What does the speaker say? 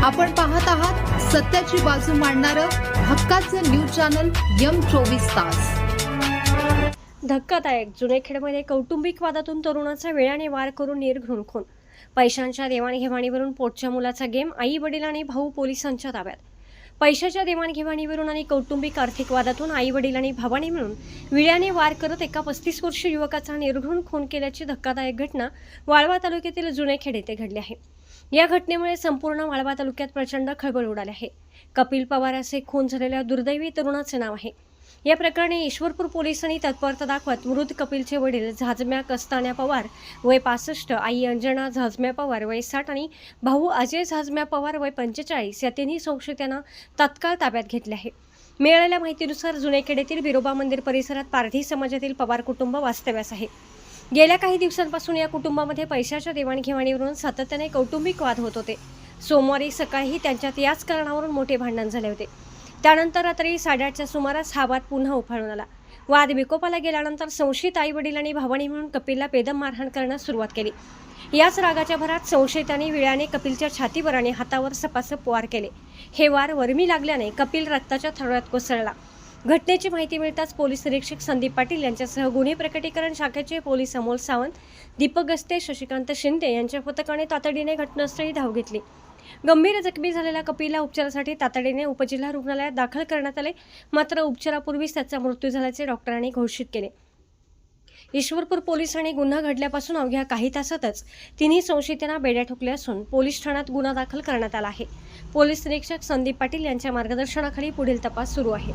आपण पाहत आहात सत्याची बाजू मांडणारं हक्काचं न्यूज चॅनल M24 तास। धक्कादायक जुनेखेडमध्ये कौटुंबिक वादातून तरुणाचा वेळाने वार करून निर्घृण खून। पैशांच्या देवाणघेवाणीवरून पोटच्या मुलाचा गेम, आई वडील आणि भाऊ पोलिसांच्या ताब्यात। पैशाच्या देवाणघेवाणीवरून आणि कौटुंबिक आर्थिक वादातून आई वडील आणि भावाने मिळून विळ्याने वार करत एका 35 वर्षीय युवकाचा निर्घृण खून केल्याची धक्कादायक घटना वाळवा तालुक्यातील जुनेखेड येथे घडली आहे। या घटनेमुळे संपूर्ण वाळवा तालुक्यात प्रचंड खळबळ उडाली आहे। कपिल पवार असे खून झालेल्या दुर्दैवी तरुणाचे नाव आहे। या प्रकरणी ईश्वरपूर पोलिसांनी तत्परता दाखवत मृत कपिलचे वडील झाजम्या कस्तान्या पवार वय 65, आई अंजना झाजम्या पवार वय 60 आणि भाऊ अजय झाजम्या पवार वय 45 या तिन्ही संशयितांना तात्काळ ताब्यात घेतले आहे। मिळालेल्या माहितीनुसार जुनेखेड येथील बिरोबा मंदिर परिसरात पारधी समाजातील पवार कुटुंब वास्तव्यास आहे। गेल्या काही दिवसांपासून या कुटुंबामध्ये पैशाच्या देवाणघेवाणीवरून सातत्याने कौटुंबिक वाद होत होते। सोमवारी सकाळीही त्यांच्यात याच कारणावरून मोठे भांडण झाले होते। त्यानंतर रात्री 8:30च्या सुमारास हा वाद पुन्हा उफाळून आला। वाद विकोपाला गेल्यानंतर संशयित आई वडील आणि भावानी मिळून कपिलला बेदम मारहाण करण्यास सुरुवात केली। याच रागाच्या भरात संशयितांनी विळ्याने कपिलच्या छातीवर आणि हातावर सपासप वार केले। हे वार वरमी लागल्याने कपिल रक्ताच्या थरोळ्यात कोसळला। घटनेची माहिती मिळताच पोलीस निरीक्षक संदीप पाटील यांच्यासह गुन्हे प्रकटीकरण शाखेचे पोलीस अमोल सावंत, दीपक गस्ते, शशिकांत शिंदे यांच्या पथकाने तातडीने घटनास्थळी धाव घेतली। गंभीर जखमी झालेल्या कपिलला उपचारासाठी तातडीने उपजिल्हा रुग्णालयात दाखल करण्यात आले, मात्र उपचारापूर्वीच त्याचा मृत्यू झाल्याचे डॉक्टरांनी घोषित केले। ईश्वरपूर पोलिसांनी गुन्हा घडल्यापासून अवघ्या काही तासातच तिन्ही संशयितांना बेड्या ठोकले असून पोलीस ठाण्यात गुन्हा दाखल करण्यात आला आहे। पोलीस निरीक्षक संदीप पाटील यांच्या मार्गदर्शनाखाली पुढील तपास सुरू आहे।